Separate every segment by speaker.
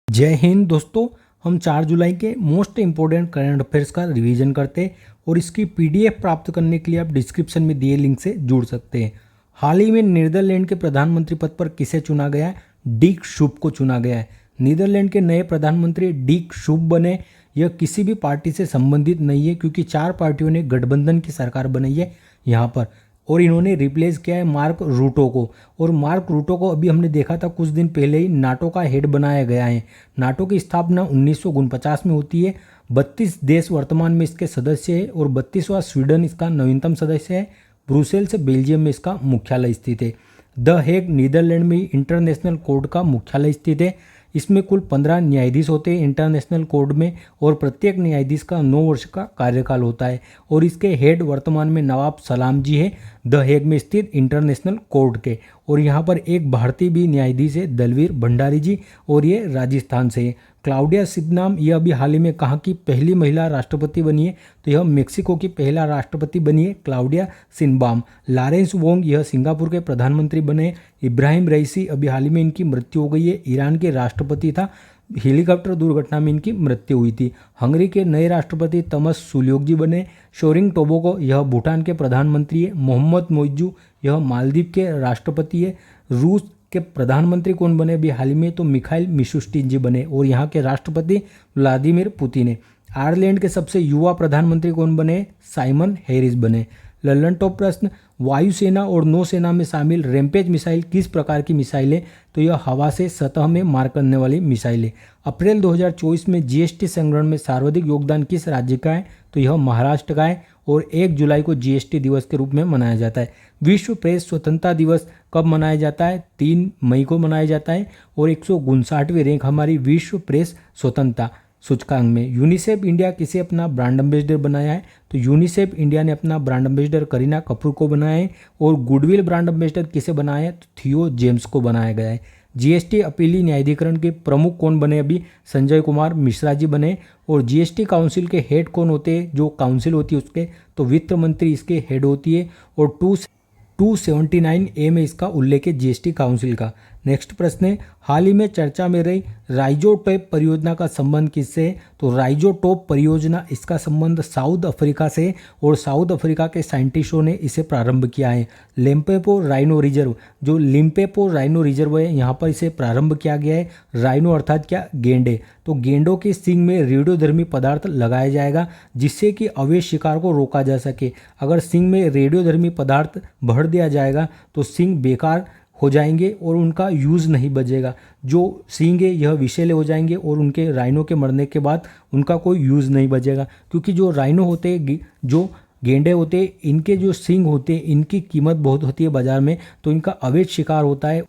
Speaker 1: जय हिंद दोस्तों। हम 4 जुलाई के मोस्ट इम्पोर्टेंट करंट अफेयर्स का रिवीजन करते हैं और इसकी पीडीएफ प्राप्त करने के लिए आप डिस्क्रिप्शन में दिए लिंक से जुड़ सकते हैं। हाल ही में नीदरलैंड के प्रधानमंत्री पद पर किसे चुना गया है? डीक शूब को चुना गया है। नीदरलैंड के नए प्रधानमंत्री डीक शूब बने। यह किसी भी पार्टी से संबंधित नहीं है क्योंकि 4 पार्टियों ने गठबंधन की सरकार बनाई है यहाँ पर, और इन्होंने रिप्लेस किया है मार्क रूटो को। और मार्क रूटो को अभी हमने देखा था कुछ दिन पहले ही नाटो का हेड बनाया गया है। नाटो की स्थापना 1949 में होती है। 32 देश वर्तमान में इसके सदस्य है और 32वां स्वीडन इसका नवीनतम सदस्य है। ब्रुसेल से बेल्जियम में इसका मुख्यालय स्थित है। द हेग नीदरलैंड में इंटरनेशनल कोर्ट का मुख्यालय स्थित है। इसमें कुल 15 न्यायाधीश होते हैं इंटरनेशनल कोर्ट में, और प्रत्येक न्यायाधीश का 9 वर्ष का कार्यकाल होता है। और इसके हेड वर्तमान में नवाब सलाम जी है, द हेग में स्थित इंटरनेशनल कोर्ट के। और यहाँ पर एक भारतीय भी न्यायाधीश है, दलवीर भंडारी जी, और ये राजस्थान से है। क्लाउडिया सिग्नाम यह अभी हाल ही में कहाँ की पहली महिला राष्ट्रपति बनी है? तो यह मेक्सिको की पहला राष्ट्रपति बनी है, क्लाउडिया सिनबाम। लॉरेंस वोंग यह सिंगापुर के प्रधानमंत्री बने। इब्राहिम रईसी अभी हाल ही में इनकी मृत्यु हो गई है, ईरान के राष्ट्रपति था। हेलीकॉप्टर दुर्घटना में इनकी मृत्यु हुई थी। हंगरी के नए राष्ट्रपति तमस सुल्योगजी बने। शोरिंग टोबोगो यह भूटान के प्रधानमंत्री है। मोहम्मद मोइजू यह मालदीव के राष्ट्रपति है। रूस के प्रधानमंत्री कौन बने अभी हाल ही में? तो मिखाइल मिशुस्टिन जी बने। और यहाँ के राष्ट्रपति व्लादिमीर पुतिन है। आयरलैंड के सबसे युवा प्रधानमंत्री कौन बने? साइमन हैरिस बने। लल्लन टॉप प्रश्न, वायुसेना और नौसेना में शामिल रैम्पेज मिसाइल किस प्रकार की मिसाइल है? तो यह हवा से सतह में मार करने वाली मिसाइल है। अप्रैल 2024 में जीएसटी संग्रहण में सर्वाधिक योगदान किस राज्य का है? तो यह महाराष्ट्र का है। और 1 जुलाई को जीएसटी दिवस के रूप में मनाया जाता है। विश्व प्रेस स्वतंत्रता दिवस कब मनाया जाता है? 3 मई को मनाया जाता है। और 159वीं रैंक हमारी विश्व प्रेस स्वतंत्रता सूचकांक में। यूनिसेफ इंडिया किसे अपना ब्रांड एम्बेसडर बनाया है? तो यूनिसेफ इंडिया ने अपना ब्रांड एम्बेसडर करीना कपूर को बनाया है। और गुडविल ब्रांड एम्बेसडर किसे बनाया है? तो थियो जेम्स को बनाया गया है। जीएसटी अपीली न्यायाधिकरण के प्रमुख कौन बने अभी? संजय कुमार मिश्रा जी बने। और जीएसटी काउंसिल के हेड कौन होते हैं? जो काउंसिल होती है उसके, तो वित्त मंत्री इसके हेड होती है। और 279A में इसका उल्लेख है जीएसटी काउंसिल का। नेक्स्ट प्रश्न है, हाल ही में चर्चा में रही राइजोटोप परियोजना का संबंध किससे है? तो राइजोटोप परियोजना इसका संबंध साउथ अफ्रीका से, और साउथ अफ्रीका के साइंटिस्टों ने इसे प्रारंभ किया है। लिम्पोपो राइनो रिजर्व, जो लिम्पोपो राइनो रिजर्व है, यहाँ पर इसे प्रारंभ किया गया है। राइनो अर्थात क्या? गेंडे। तो गेंडों के सींग में रेडियोधर्मी पदार्थ लगाया जाएगा जिससे कि अवैध शिकार को रोका जा सके। अगर सींग में रेडियोधर्मी पदार्थ भर दिया जाएगा तो सींग बेकार हो जाएंगे और उनका यूज़ नहीं बचेगा। जो सींग है यह विषैले हो जाएंगे और उनके राइनो के मरने के बाद उनका कोई यूज़ नहीं बचेगा। क्योंकि जो राइनो होते हैं, जो गेंडे होते हैं, इनके जो सींग होते हैं इनकी कीमत बहुत होती है बाज़ार में, तो इनका अवैध शिकार होता है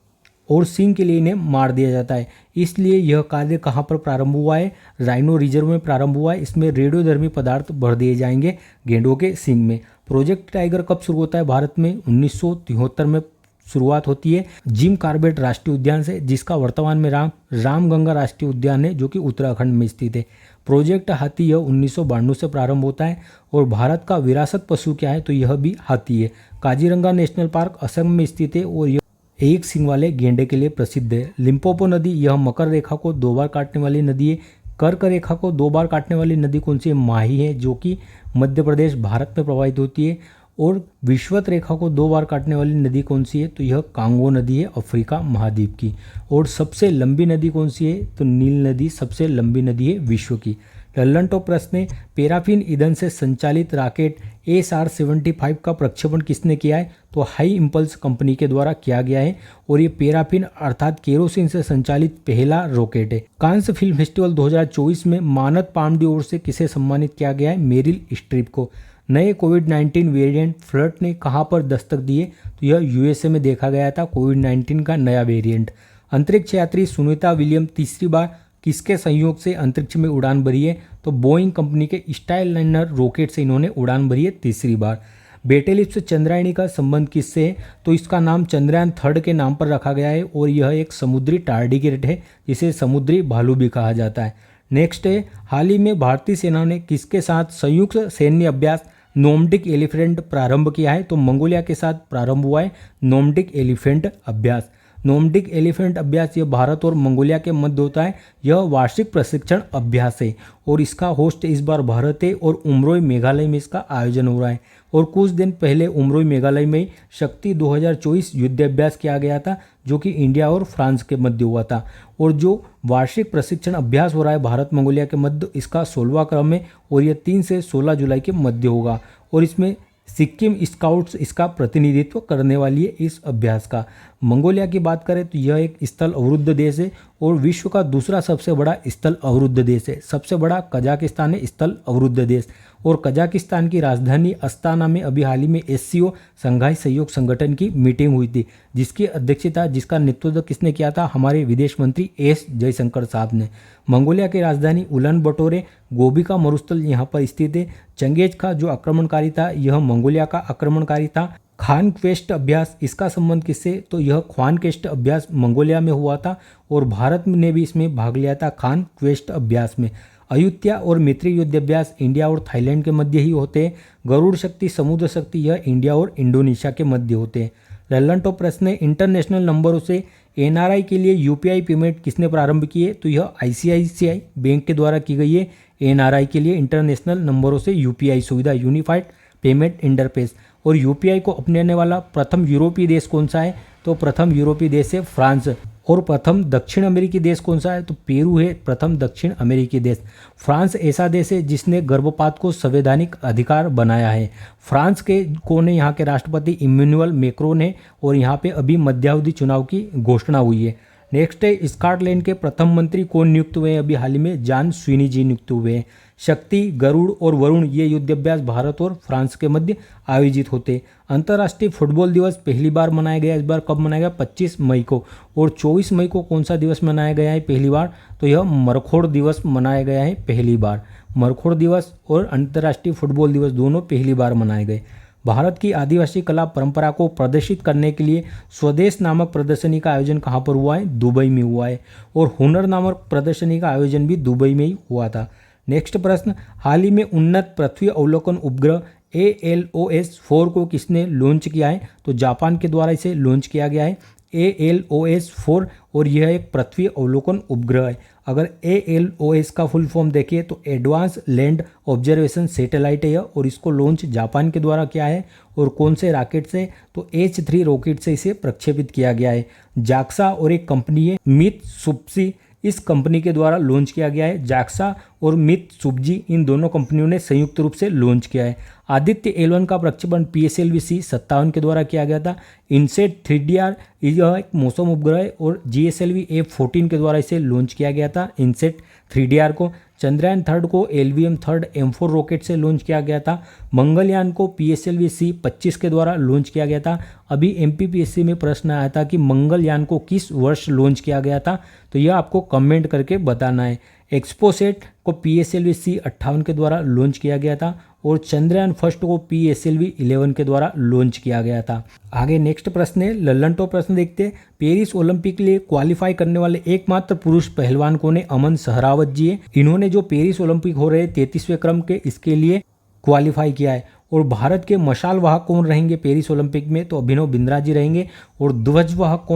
Speaker 1: और सींग के लिए इन्हें मार दिया जाता है। इसलिए यह कार्य कहाँ पर प्रारंभ हुआ है? राइनो रिजर्व में प्रारंभ हुआ है। इसमें रेडियोधर्मी पदार्थ भर दिए जाएंगे गेंडों के सींग में। प्रोजेक्ट टाइगर कब शुरू होता है भारत में? 1973 में शुरुआत होती है जिम कॉर्बेट राष्ट्रीय उद्यान से, जिसका वर्तमान में रामगंगा राष्ट्रीय उद्यान है जो कि उत्तराखंड में स्थित है। प्रोजेक्ट हाथी यह 1992 से प्रारंभ होता है। और भारत का विरासत पशु क्या है? तो यह भी हाथी है। काजीरंगा नेशनल पार्क असम में स्थित है और यह एक सींग वाले गेंडे के लिए प्रसिद्ध है। लिम्पोपो नदी यह मकर रेखा को 2 बार काटने वाली नदी है। कर्क रेखा को 2 बार काटने वाली नदी कौन सी है? माही है, जो कि मध्य प्रदेश भारत में प्रवाहित होती है। और विषुवत रेखा को 2 बार काटने वाली नदी कौन सी है? तो यह कांगो नदी है, अफ्रीका महाद्वीप की। और सबसे लंबी नदी कौन सी है? तो नील नदी सबसे लंबी नदी है विश्व की। लल्लन टॉप प्रश्न है, पैराफिन ईंधन से संचालित रॉकेट SR-75 का प्रक्षेपण किसने किया है? तो हाई इम्पल्स कंपनी के द्वारा किया गया है। और ये पैराफिन अर्थात केरोसिन से संचालित पहला रॉकेट है। कांस फिल्म फेस्टिवल 2024 में मानद पामडी ओर से किसे सम्मानित किया गया है? मेरिल स्ट्रीप को। नए कोविड-19 वेरिएंट फ्लर्ट ने कहाँ पर दस्तक दिए? तो यह यूएसए में देखा गया था कोविड-19 का नया वेरिएंट। अंतरिक्ष यात्री सुनीता विलियम तीसरी बार किसके संयोग से अंतरिक्ष में उड़ान भरी है? तो बोइंग कंपनी के स्टारलाइनर रॉकेट से इन्होंने उड़ान भरी है तीसरी बार। बेटेलिप से चंद्रायणी का संबंध किससे है? तो इसका नाम चंद्रयान 3 के नाम पर रखा गया है और यह एक समुद्री टार्डिग्रेड है जिसे समुद्री भालू भी कहा जाता है। नेक्स्ट है, हाल ही में भारतीय सेना ने किसके साथ संयुक्त सैन्य अभ्यास नोमडिक एलिफेंट प्रारंभ किया है? तो मंगोलिया के साथ प्रारंभ हुआ है नोमडिक एलिफेंट अभ्यास। नोमडिक एलिफेंट अभ्यास यह भारत और मंगोलिया के मध्य होता है। यह वार्षिक प्रशिक्षण अभ्यास है और इसका होस्ट इस बार भारत है और उमरोई मेघालय में इसका आयोजन हो रहा है। और कुछ दिन पहले उमरोई मेघालय में शक्ति 2024 युद्धाभ्यास किया गया था, जो कि इंडिया और फ्रांस के मध्य हुआ था। और जो वार्षिक प्रशिक्षण अभ्यास हो रहा है भारत मंगोलिया के मध्य, इसका 16वां क्रम है और यह 3 से 16 जुलाई के मध्य होगा। और इसमें सिक्किम स्काउट्स इसका प्रतिनिधित्व करने वाली है इस अभ्यास का। मंगोलिया की बात करें तो यह एक स्थल अवरुद्ध देश है और विश्व का दूसरा सबसे बड़ा स्थल अवरुद्ध देश है। सबसे बड़ा कजाकिस्तान है स्थल अवरुद्ध देश। और कजाकिस्तान की राजधानी अस्ताना में अभी हाल ही में SCO संघाई सहयोग संगठन की मीटिंग हुई थी, जिसकी अध्यक्षता जिसका नेतृत्व किसने किया था, हमारे विदेश मंत्री S जयशंकर साहब ने। मंगोलिया की राजधानी उलन बटोरे गोबी का मरुस्थल यहाँ पर स्थित है। चंगेज का जो आक्रमणकारी था यह मंगोलिया का आक्रमणकारी था। खान क्वेस्ट अभ्यास इसका संबंध किससे, तो यह खान क्वेस्ट अभ्यास मंगोलिया में हुआ था और भारत ने भी इसमें भाग लिया था खान क्वेस्ट अभ्यास में। अयुत्या और मैत्री युद्धाभ्यास इंडिया और थाईलैंड के मध्य ही होते हैं। गरुड़ शक्ति समुद्र शक्ति यह इंडिया और इंडोनेशिया के मध्य होते हैं। लल्लन टॉप प्रश्न है, इंटरनेशनल नंबरों से NRI के लिए UPI पेमेंट किसने प्रारंभ की है, तो यह ICICI बैंक के द्वारा की गई है। NRI के लिए इंटरनेशनल नंबरों से UPI सुविधा यूनिफाइड पेमेंट इंटरफेस। और UPI को अपनाने वाला प्रथम यूरोपीय देश कौन सा है, तो प्रथम यूरोपीय देश है फ्रांस। और प्रथम दक्षिण अमेरिकी देश कौन सा है, तो पेरू है प्रथम दक्षिण अमेरिकी देश। फ्रांस ऐसा देश है जिसने गर्भपात को संवैधानिक अधिकार बनाया है। फ्रांस के कौन है, यहाँ के राष्ट्रपति इमैनुअल मैक्रोन है और यहाँ पे अभी मध्यावधि चुनाव की घोषणा हुई है। नेक्स्ट है, स्कॉटलैंड के प्रथम मंत्री कौन नियुक्त हुए हैं, अभी हाल ही में जॉन स्विनी जी नियुक्त हुए हैं। शक्ति, गरुड़ और वरुण ये युद्धाभ्यास भारत और फ्रांस के मध्य आयोजित होते। अंतर्राष्ट्रीय फुटबॉल दिवस पहली बार मनाया गया, इस बार कब मनाया गया, 25 मई को। और 24 मई को कौन सा दिवस मनाया गया है पहली बार, तो यह मरखोड़ दिवस मनाया गया है पहली बार। मरखोड़ दिवस और अंतर्राष्ट्रीय फुटबॉल दिवस दोनों पहली बार मनाए गए। भारत की आदिवासी कला परंपरा को प्रदर्शित करने के लिए स्वदेश नामक प्रदर्शनी का आयोजन कहाँ पर हुआ है, दुबई में हुआ है। और हुनर नामक प्रदर्शनी का आयोजन भी दुबई में ही हुआ था। नेक्स्ट प्रश्न, हाल ही में उन्नत पृथ्वी अवलोकन उपग्रह ALOS-4 को किसने लॉन्च किया है, तो जापान के द्वारा इसे लॉन्च किया गया है ALOS-4 और यह एक पृथ्वी अवलोकन उपग्रह है। अगर ALOS का फुल फॉर्म देखिए तो एडवांस लैंड ऑब्जर्वेशन सैटेलाइट है और इसको लॉन्च जापान के द्वारा किया है। और कौन से रॉकेट से, तो H3 रॉकेट से इसे प्रक्षेपित किया गया है। जाक्सा और एक कंपनी है मित्सुबिशी, इस कंपनी के द्वारा लॉन्च किया गया है। जाक्सा और मित्सुबिशी इन दोनों कंपनियों ने संयुक्त रूप से लॉन्च किया है। आदित्य L1 का प्रक्षेपण PSLV-C57 के द्वारा किया गया था। इनसेट 3DR यह एक मौसम उपग्रह है और GSLV F14 के द्वारा इसे लॉन्च किया गया था इनसेट 3DR को। चंद्रयान 3 को LVM 3 M4 रॉकेट से लॉन्च किया गया था। मंगलयान को PSLV-C25 के द्वारा लॉन्च किया गया था। अभी MPPSC में प्रश्न आया था कि मंगलयान को किस वर्ष लॉन्च किया गया था, तो यह आपको कमेंट करके बताना है। एक्सपोसेट को PSLV-C58 के द्वारा लॉन्च किया गया था और चंद्रयान फर्स्ट को PSLV-11 के द्वारा लॉन्च किया गया था। आगे नेक्स्ट प्रश्न है, लल्लन टॉप प्रश्न देखते हैं। पेरिस ओलंपिक के लिए क्वालिफाई करने वाले एकमात्र पुरुष पहलवान कौन है, अमन सहरावत जी है। इन्होंने जो पेरिस ओलंपिक हो रहे 33वें क्रम के, इसके लिए क्वालिफाई किया है। और भारत के मशाल वाहक कौन रहेंगे पेरिस ओलंपिक में, तो अभिनव बिंद्रा जी रहेंगे। और ध्वज वाहक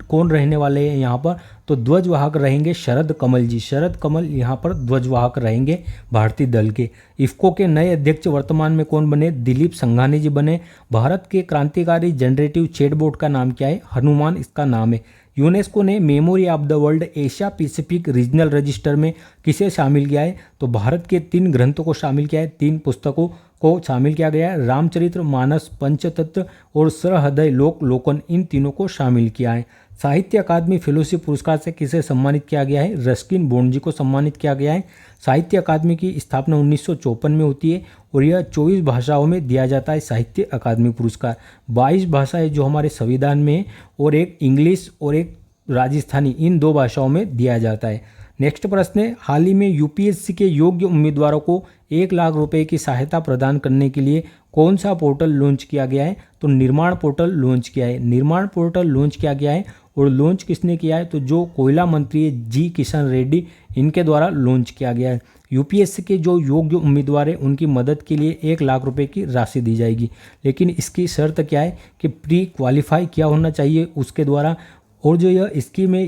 Speaker 1: कौन रहने वाले हैं यहाँ पर, तो ध्वज वाहक रहेंगे शरद कमल जी। शरद कमल यहाँ पर ध्वज वाहक रहेंगे भारतीय दल के। इफ्को के नए अध्यक्ष वर्तमान में कौन बने, दिलीप संघानी जी बने। भारत के क्रांतिकारी जनरेटिव चैटबॉट का नाम क्या है, हनुमान इसका नाम है। यूनेस्को ने memory of the world Asia Pacific regional register में किसे शामिल किया है, तो भारत के 3 ग्रंथों को शामिल किया है, 3 पुस्तकों को शामिल किया गया है। रामचरित्र मानस, पंचतत्व और सहृदय लोकन, इन तीनों को शामिल किया है। साहित्य अकादमी फेलोशिप पुरस्कार से किसे सम्मानित किया गया है, रस्किन बॉन्ड जी को सम्मानित किया गया है। साहित्य अकादमी की स्थापना 1954 में होती है और यह 24 भाषाओं में दिया जाता है साहित्य अकादमी पुरस्कार। 22 भाषाएं जो हमारे संविधान में है और एक इंग्लिश और एक राजस्थानी, इन 2 भाषाओं में दिया जाता है। नेक्स्ट प्रश्न है, हाल ही में UPSC के योग्य उम्मीदवारों को 1 लाख रुपए की सहायता प्रदान करने के लिए कौन सा पोर्टल लॉन्च किया गया है, तो निर्माण पोर्टल लॉन्च किया है। निर्माण पोर्टल लॉन्च किया गया है और लॉन्च किसने किया है, तो जो कोयला मंत्री है जी किशन रेड्डी, इनके द्वारा लॉन्च किया गया है। UPSC के जो योग्य उम्मीदवार हैं उनकी मदद के लिए 1 लाख रुपए की राशि दी जाएगी, लेकिन इसकी शर्त क्या है कि प्री क्वालिफाई किया होना चाहिए उसके द्वारा, और जो यह स्कीम है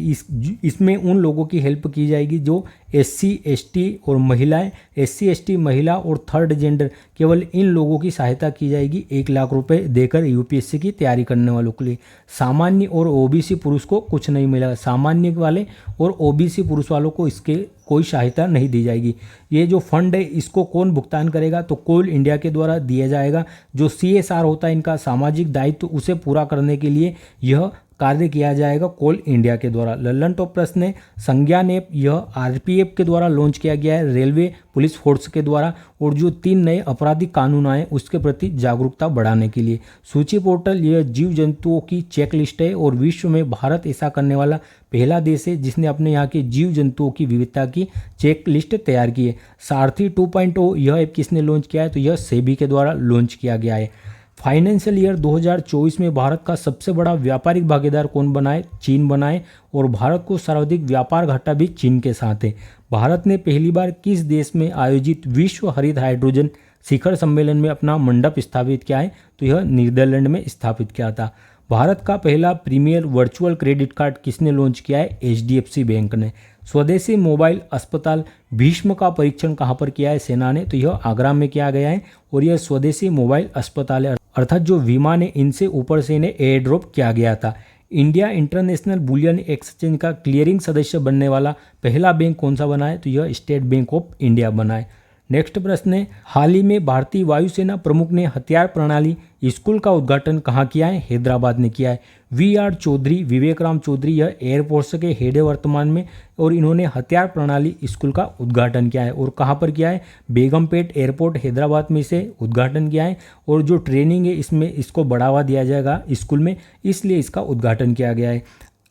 Speaker 1: इसमें उन लोगों की हेल्प की जाएगी जो SC ST और महिलाएं, SC ST महिला और थर्ड जेंडर, केवल इन लोगों की सहायता की जाएगी 1 लाख रुपए देकर UPSC की तैयारी करने वालों के लिए। सामान्य और OBC पुरुष को कुछ नहीं मिलेगा। सामान्य वाले और OBC पुरुष वालों को इसके कोई सहायता नहीं दी जाएगी। ये जो फंड है इसको कौन भुगतान करेगा, तो कोल इंडिया के द्वारा दिया जाएगा। जो CSR होता है इनका सामाजिक दायित्व, उसे पूरा करने के लिए यह कार्य किया जाएगा कोल इंडिया के द्वारा। लल्लन टॉप प्रश्न है, संज्ञान ऐप यह RPF के द्वारा लॉन्च किया गया है, रेलवे पुलिस फोर्स के द्वारा, और जो 3 नए आपराधिक कानून आए उसके प्रति जागरूकता बढ़ाने के लिए। सूची पोर्टल यह जीव जंतुओं की चेक लिस्ट है और विश्व में भारत ऐसा करने वाला पहला देश है जिसने अपने यहाँ के जीव जंतुओं की विविधता की चेक लिस्ट तैयार की है। सारथी 2.0 यह ऐप किसने लॉन्च किया है, तो यह सेबी के द्वारा लॉन्च किया गया है। फाइनेंशियल ईयर 2024 में भारत का सबसे बड़ा व्यापारिक भागीदार कौन बना है, चीन बना है, और भारत को सर्वाधिक व्यापार घाटा भी चीन के साथ है। भारत ने पहली बार किस देश में आयोजित विश्व हरित हाइड्रोजन शिखर सम्मेलन में अपना मंडप स्थापित किया है, तो यह नीदरलैंड में स्थापित किया था। भारत का पहला प्रीमियर वर्चुअल क्रेडिट कार्ड किसने लॉन्च किया है, HDFC बैंक ने। स्वदेशी मोबाइल अस्पताल भीष्म का परीक्षण कहाँ पर किया है सेना ने, तो यह आगरा में किया गया है। और यह स्वदेशी मोबाइल अस्पताल है, अर्थात जो विमान है इनसे ऊपर से इन्हें एयर ड्रॉप किया गया था। इंडिया इंटरनेशनल बुलियन एक्सचेंज का क्लियरिंग सदस्य बनने वाला पहला बैंक कौन सा बना है, तो यह स्टेट बैंक ऑफ इंडिया बना है। नेक्स्ट प्रश्न है, हाल ही में भारतीय वायुसेना प्रमुख ने हथियार प्रणाली स्कूल का उद्घाटन कहाँ किया है, हैदराबाद ने किया है। VR चौधरी, विवेक राम चौधरी यह एयरफोर्स के हेड है वर्तमान में, और इन्होंने हथियार प्रणाली स्कूल का उद्घाटन किया है। और कहाँ पर किया है, बेगमपेट एयरपोर्ट हैदराबाद में इसे उद्घाटन किया है। और जो ट्रेनिंग है इसमें इसको बढ़ावा दिया जाएगा स्कूल में, इसलिए इसका उद्घाटन किया गया है।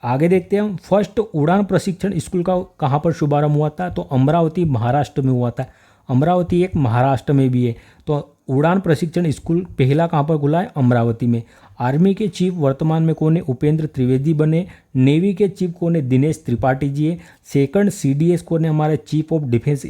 Speaker 1: आगे देखते हैं हम, फर्स्ट उड़ान प्रशिक्षण स्कूल का कहाँ पर शुभारंभ हुआ था, तो अमरावती महाराष्ट्र में हुआ था। अमरावती एक महाराष्ट्र में भी है, तो उड़ान प्रशिक्षण स्कूल पहला कहाँ पर खुला है, अमरावती में। आर्मी के चीफ वर्तमान में कौन है, उपेंद्र त्रिवेदी बने। नेवी के चीफ कौन है, दिनेश त्रिपाठी जी है। सेकंड CDS कौन है, हमारे चीफ ऑफ डिफेंस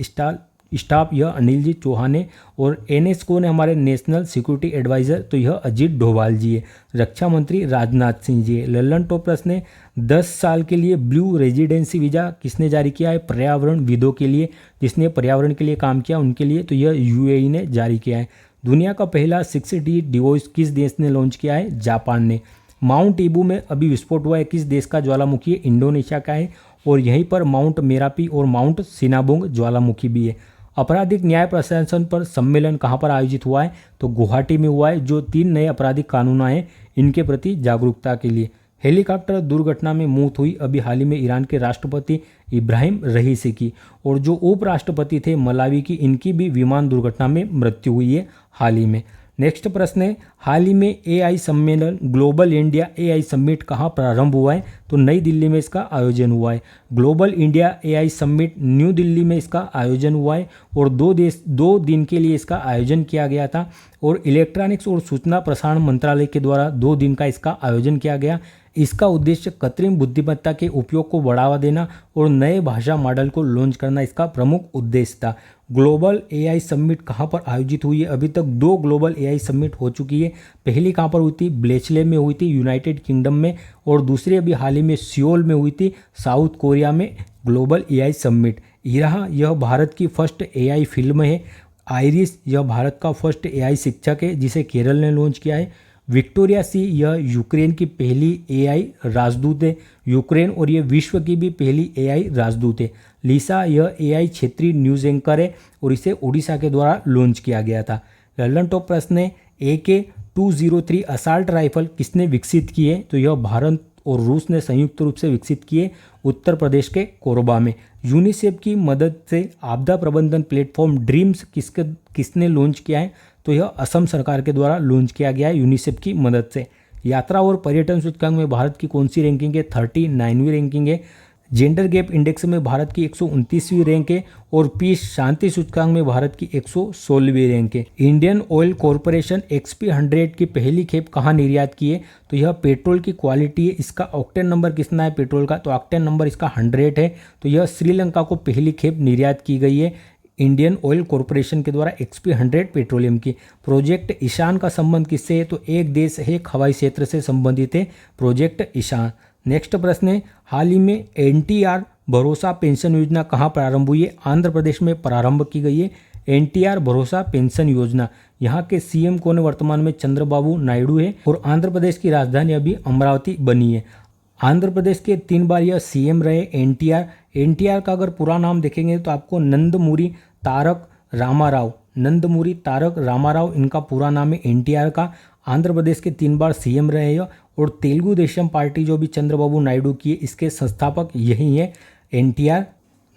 Speaker 1: स्टाफ यह अनिल जी चौहान है। और NS कौन है, हमारे नेशनल सिक्योरिटी एडवाइजर, तो यह अजीत डोभाल जी है। रक्षा मंत्री राजनाथ सिंह जी है। लल्लन टॉप प्रश्न है, 10 साल के लिए ब्लू रेजिडेंसी वीज़ा किसने जारी किया है, पर्यावरणविदों के लिए, जिसने पर्यावरण के लिए काम किया उनके लिए, तो यह UAE ने जारी किया है। दुनिया का पहला 6D डिवाइस किस देश ने लॉन्च किया है, जापान ने। माउंट ईबू में अभी विस्फोट हुआ है, किस देश का ज्वालामुखी है, इंडोनेशिया का है। और यहीं पर माउंट मेरापी और माउंट सिनाबोंग ज्वालामुखी भी है। आपराधिक न्याय प्रशासन पर सम्मेलन कहाँ पर आयोजित हुआ है, तो गुवाहाटी में हुआ है। जो 3 नए आपराधिक कानून आए इनके प्रति जागरूकता के लिए। हेलीकॉप्टर दुर्घटना में मौत हुई अभी हाल ही में ईरान के राष्ट्रपति इब्राहिम रईसी की, और जो उपराष्ट्रपति थे मलावी की, इनकी भी विमान दुर्घटना में मृत्यु हुई है हाल ही में। नेक्स्ट प्रश्न है, हाल ही में AI सम्मेलन ग्लोबल इंडिया AI समिट कहाँ प्रारंभ हुआ है, तो नई दिल्ली में इसका आयोजन हुआ है। Global India AI summit new Delhi में इसका आयोजन हुआ है, और 2 दिन के लिए इसका आयोजन किया गया था। और इलेक्ट्रॉनिक्स और सूचना प्रसारण मंत्रालय के द्वारा 2 दिन का इसका आयोजन किया गया। इसका उद्देश्य कृत्रिम बुद्धिमत्ता के उपयोग को बढ़ावा देना और नए भाषा मॉडल को लॉन्च करना इसका प्रमुख उद्देश्य था। ग्लोबल AI समिट कहाँ पर आयोजित हुई है, अभी तक 2 ग्लोबल AI समिट हो चुकी है। पहली कहाँ पर हुई थी, ब्लेचले में हुई थी यूनाइटेड किंगडम में, और दूसरी अभी हाल ही में सियोल में हुई थी साउथ कोरिया में ग्लोबल AI समिट। यह भारत की फर्स्ट AI फिल्म है। आइरिस यह भारत का फर्स्ट AI शिक्षक है जिसे केरल ने लॉन्च किया है। विक्टोरिया सी यह यूक्रेन की पहली AI राजदूत है, यूक्रेन, और ये विश्व की भी पहली AI राजदूत है। लिसा यह AI क्षेत्रीय न्यूज़ एंकर है और इसे उड़ीसा के द्वारा लॉन्च किया गया था। लल्लन टॉप प्रश्न है, AK-203 असाल्ट राइफल किसने विकसित की है, तो यह भारत और रूस ने संयुक्त रूप से विकसित किए उत्तर प्रदेश के कोरबा में। यूनिसेफ की मदद से आपदा प्रबंधन प्लेटफॉर्म ड्रीम्स किसने लॉन्च किया है, तो यह असम सरकार के द्वारा लॉन्च किया गया है यूनिसेफ की मदद से। यात्रा और पर्यटन सूचकांक में भारत की कौन सी रैंकिंग है, 39वीं रैंकिंग है। जेंडर गैप इंडेक्स में भारत की 129वीं रैंक है, और पीस शांति सूचकांक में भारत की 116वीं रैंक है। इंडियन ऑयल कॉरपोरेशन XP100 की पहली खेप कहाँ निर्यात की है, तो यह पेट्रोल की क्वालिटी है। इसका ऑक्टेन नंबर कितना है पेट्रोल का, तो ऑक्टेन नंबर इसका 100 है। तो यह श्रीलंका को पहली खेप निर्यात की गई है इंडियन ऑयल कॉरपोरेशन के द्वारा XP100 पेट्रोलियम की। प्रोजेक्ट ईशान का संबंध किससे है, तो एक देश एक हवाई क्षेत्र से संबंधित है प्रोजेक्ट ईशान। नेक्स्ट प्रश्न है, हाल ही में NTR भरोसा पेंशन योजना कहाँ प्रारंभ हुई है? आंध्र प्रदेश में प्रारंभ की गई है NTR भरोसा पेंशन योजना। यहाँ के CM कौन है? वर्तमान में चंद्रबाबू नायडू है और आंध्र प्रदेश की राजधानी अभी अमरावती बनी है। आंध्र प्रदेश के 3 बार यह CM रहे NTR का अगर पूरा नाम देखेंगे तो आपको नंदमूरी तारक रामाराव इनका पूरा नाम है NTR का। आंध्र प्रदेश के 3 बार CM रहे हैं और तेलुगु देशम पार्टी जो भी चंद्रबाबू नायडू की है इसके संस्थापक यही है NTR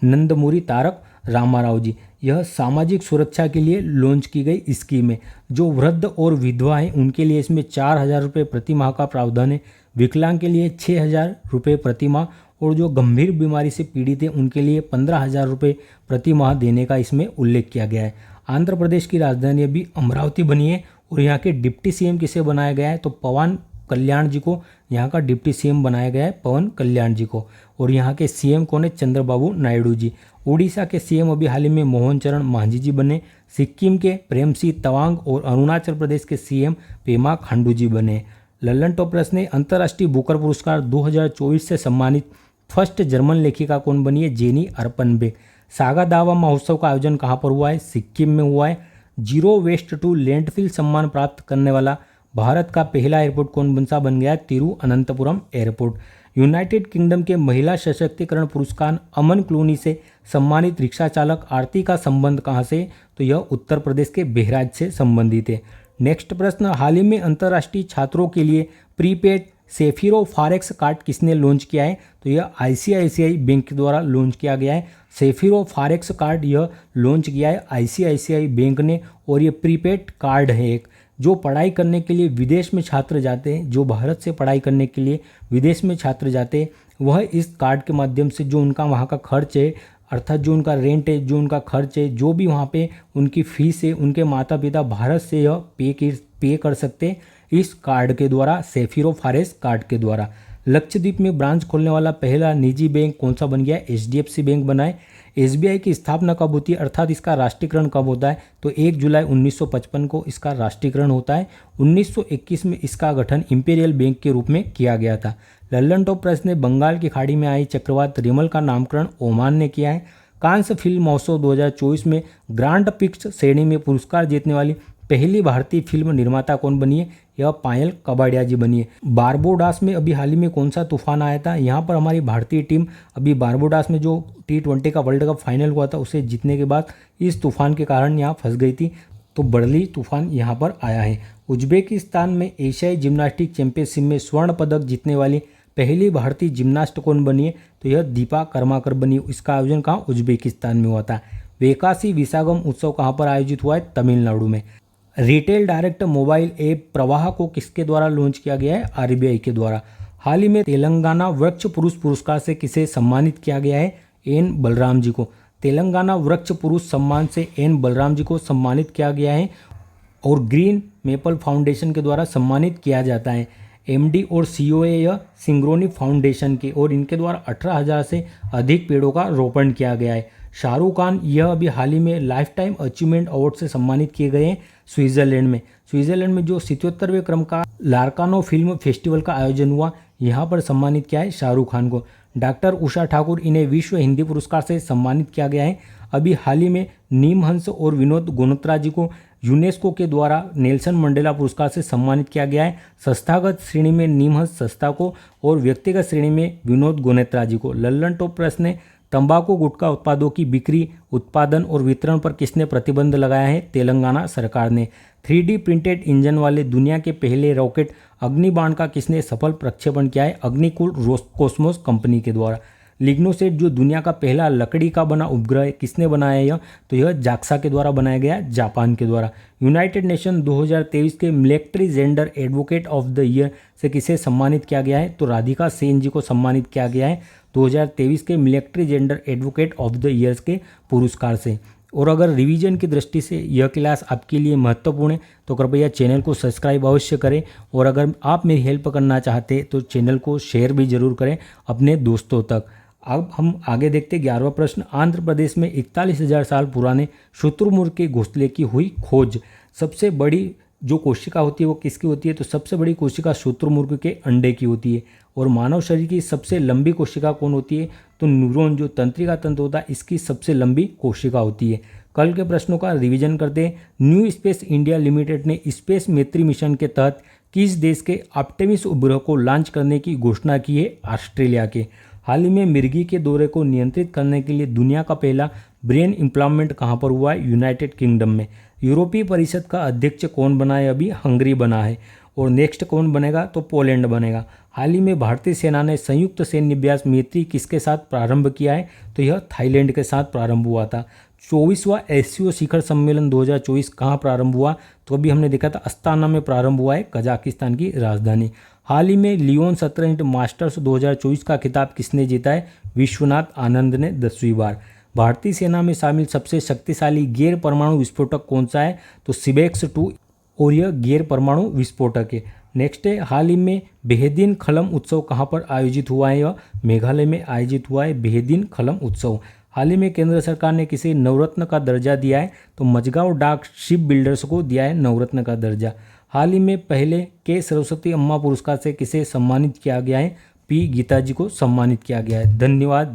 Speaker 1: नंदमूरी तारक रामाराव जी। यह सामाजिक सुरक्षा के लिए लॉन्च की गई स्कीम है। जो वृद्ध और विधवा हैं उनके लिए इसमें 4,000 रुपये प्रति माह का प्रावधान है। विकलांग के लिए 6,000 रुपये प्रति माह और जो गंभीर बीमारी से पीड़ित हैं उनके लिए 15,000 रुपये प्रति माह देने का इसमें उल्लेख किया गया है। आंध्र प्रदेश की राजधानी अभी अमरावती बनी है और यहाँ के डिप्टी CM किसे बनाया गया है? तो पवन कल्याण जी को यहाँ का डिप्टी CM बनाया गया है, पवन कल्याण जी को। और यहाँ के CM कौन है? चंद्रबाबू नायडू जी। उड़ीसा के CM अभी हाल ही में मोहन चरण मांझी जी बने। सिक्किम के प्रेमसिंह तवांग और अरुणाचल प्रदेश के CM पेमा खांडू जी बने। लल्लन टॉप प्रश्न है, अंतर्राष्ट्रीय बुकर पुरस्कार 2024 से सम्मानित फर्स्ट जर्मन लेखिका कौन बनी है? जेनी अर्पनबेक। सागा दावा महोत्सव का आयोजन कहाँ पर हुआ है? सिक्किम में हुआ है। जीरो वेस्ट टू लैंडफिल सम्मान प्राप्त करने वाला भारत का पहला एयरपोर्ट कौन बन गया है? तिरुअनंतपुरम एयरपोर्ट। यूनाइटेड किंगडम के महिला सशक्तिकरण पुरस्कार अमन क्लूनी से सम्मानित रिक्शा चालक आरती का संबंध कहाँ से? तो यह उत्तर प्रदेश के बहराइच से संबंधित है। नेक्स्ट प्रश्न, हाल ही में अंतर्राष्ट्रीय छात्रों के लिए प्रीपेड सेफिरो फॉरेक्स कार्ड किसने लॉन्च किया है? तो यह ICICI बैंक के द्वारा लॉन्च किया गया है। सेफिरो फॉरेक्स कार्ड यह लॉन्च किया है ICICI बैंक ने और ये प्रीपेड कार्ड है एक, जो पढ़ाई करने के लिए विदेश में छात्र जाते हैं, जो भारत से पढ़ाई करने के लिए विदेश में छात्र जाते हैं, वह इस कार्ड के माध्यम से जो उनका वहाँ का खर्च है, अर्थात जो उनका रेंट है, जो उनका खर्च है, जो भी वहाँ पे उनकी फीस है, उनके माता पिता भारत से यह पे कर सकते हैं इस कार्ड के द्वारा, सेफिरो फॉरेक्स कार्ड के द्वारा। लक्षद्वीप में ब्रांच खोलने वाला पहला निजी बैंक कौन सा बन गया है? HDFC बैंक बना है। SBI की स्थापना कब होती है, अर्थात इसका राष्ट्रीयकरण कब होता है? तो 1 जुलाई 1955 को इसका राष्ट्रीयकरण होता है। 1921 में इसका गठन इंपीरियल बैंक के रूप में किया गया था। लल्लन टॉप प्रश्न ने, बंगाल की खाड़ी में आई चक्रवात रिमल का नामकरण ओमान ने किया है। कांस फिल्म महोत्सव 2024 में ग्रांड पिक्स श्रेणी में पुरस्कार जीतने वाली पहली भारतीय फिल्म निर्माता कौन बनी है? यह पायल कबाड़िया जी बनी है। बारबोडास में अभी हाल ही में कौन सा तूफान आया था? यहाँ पर हमारी भारतीय टीम अभी बारबोडास में जो T20 का वर्ल्ड कप फाइनल हुआ था उसे जीतने के बाद इस तूफान के कारण यहाँ फंस गई थी, तो बर्ली तूफान यहाँ पर आया है। उज्बेकिस्तान में एशियाई जिम्नास्टिक चैंपियनशिप में स्वर्ण पदक जीतने वाली पहली भारतीय जिम्नास्ट कौन बनी है? तो यह दीपा कर्माकर बनी। इसका आयोजन कहाँ? उज्बेकिस्तान में हुआ था। वेकासी विसागम उत्सव कहाँ पर आयोजित हुआ है? तमिलनाडु में। रिटेल डायरेक्ट मोबाइल ऐप प्रवाह को किसके द्वारा लॉन्च किया गया है? RBI के द्वारा। हाल ही में तेलंगाना वृक्ष पुरुष पुरस्कार से किसे सम्मानित किया गया है? N बलराम जी को। तेलंगाना वृक्ष पुरुष सम्मान से N बलराम जी को सम्मानित किया गया है और ग्रीन मेपल फाउंडेशन के द्वारा सम्मानित किया जाता है। MD और COA यह सिंग्रोनी फाउंडेशन के, और इनके द्वारा 18,000 से अधिक पेड़ों का रोपण किया गया है। शाहरुख खान यह अभी हाल ही में लाइफ टाइम अचीवमेंट अवार्ड से सम्मानित किए गए हैं स्विट्जरलैंड में जो 77वें क्रम का लार्कानो फिल्म फेस्टिवल का आयोजन हुआ, यहाँ पर सम्मानित किया है शाहरुख खान को। डॉक्टर उषा ठाकुर, इन्हें विश्व हिंदी पुरस्कार से सम्मानित किया गया है। अभी हाल ही में नीमहंस और विनोद गोनत्रा जी को यूनेस्को के द्वारा नेल्सन मंडेला पुरस्कार से सम्मानित किया गया है। संस्थागत श्रेणी में नीमहंस संस्था को और व्यक्तिगत श्रेणी में विनोद गोनेत्रा जी को। लल्लन टॉप प्रश्न है, तंबाकू गुटखा उत्पादों की बिक्री, उत्पादन और वितरण पर किसने प्रतिबंध लगाया है? तेलंगाना सरकार ने। 3D प्रिंटेड इंजन वाले दुनिया के पहले रॉकेट अग्निबाण का किसने सफल प्रक्षेपण किया है? अग्निकुल कॉस्मोस कंपनी के द्वारा। लिग्नोसेट जो दुनिया का पहला लकड़ी का बना उपग्रह किसने बनाया है? तो यह जाक्सा के द्वारा बनाया गया, जापान के द्वारा। यूनाइटेड नेशन 2023 के military gender advocate of the year से किसे सम्मानित किया गया है? तो राधिका सेन जी को सम्मानित किया गया है 2023 के military gender advocate of the years के पुरस्कार से। और अगर रिवीजन की दृष्टि से यह क्लास आपके लिए महत्वपूर्ण है तो कृपया चैनल को सब्सक्राइब अवश्य करें, और अगर आप मेरी हेल्प करना चाहते हैं तो चैनल को शेयर भी जरूर करें अपने दोस्तों तक। अब हम आगे देखते 11वां प्रश्न। आंध्र प्रदेश में 41,000 साल पुराने शुतुरमुर्ग के घोंसले की हुई खोज। सबसे बड़ी जो कोशिका होती है वो किसकी होती है? तो सबसे बड़ी कोशिका शुतुरमुर्ग के अंडे की होती है। और मानव शरीर की सबसे लंबी कोशिका कौन होती है? तो न्यूरॉन, जो तंत्रिका तंत्र होता है, इसकी सबसे लंबी कोशिका होती है। कल के प्रश्नों का रिवीजन करते हैं। न्यू स्पेस इंडिया लिमिटेड ने स्पेस मैत्री मिशन के तहत किस देश के आर्टेमिस उपग्रह को लॉन्च करने की घोषणा की है? ऑस्ट्रेलिया के। हाल ही में मिर्गी के दौरे को नियंत्रित करने के लिए दुनिया का पहला ब्रेन इम्प्लांट कहाँ पर हुआ है? यूनाइटेड किंगडम में। यूरोपीय परिषद का अध्यक्ष कौन बना है? अभी हंगरी बना है। और नेक्स्ट कौन बनेगा? तो पोलैंड बनेगा। हाल ही में भारतीय सेना ने संयुक्त सैन्य अभ्यास मैत्री किसके साथ प्रारंभ किया है? तो यह थाईलैंड के साथ प्रारंभ हुआ था। 24वां एससीओ शिखर सम्मेलन 2024 कहाँ प्रारंभ हुआ? तो अभी हमने देखा था अस्ताना में प्रारंभ हुआ है, कजाकिस्तान की राजधानी। हाल ही में लियोन शतरंज मास्टर्स 2024 का खिताब किसने जीता है? विश्वनाथ आनंद ने 10वीं बार। भारतीय सेना में शामिल सबसे शक्तिशाली गैर परमाणु विस्फोटक कौन सा है? तो सिबेक्स 2, और यह गैर परमाणु विस्फोटक है। नेक्स्ट है, हाल ही में बेहदीन खलम उत्सव कहाँ पर आयोजित हुआ है? यह मेघालय में आयोजित हुआ है, बेहदीन खलम उत्सव। हाल ही में केंद्र सरकार ने किसे नवरत्न का दर्जा दिया है? तो मझगांव डाक शिप बिल्डर्स को दिया है नवरत्न का दर्जा। हाल ही में पहले के सरस्वती अम्मा पुरस्कार से किसे सम्मानित किया गया है? पी गीता जी को सम्मानित किया गया है। धन्यवाद।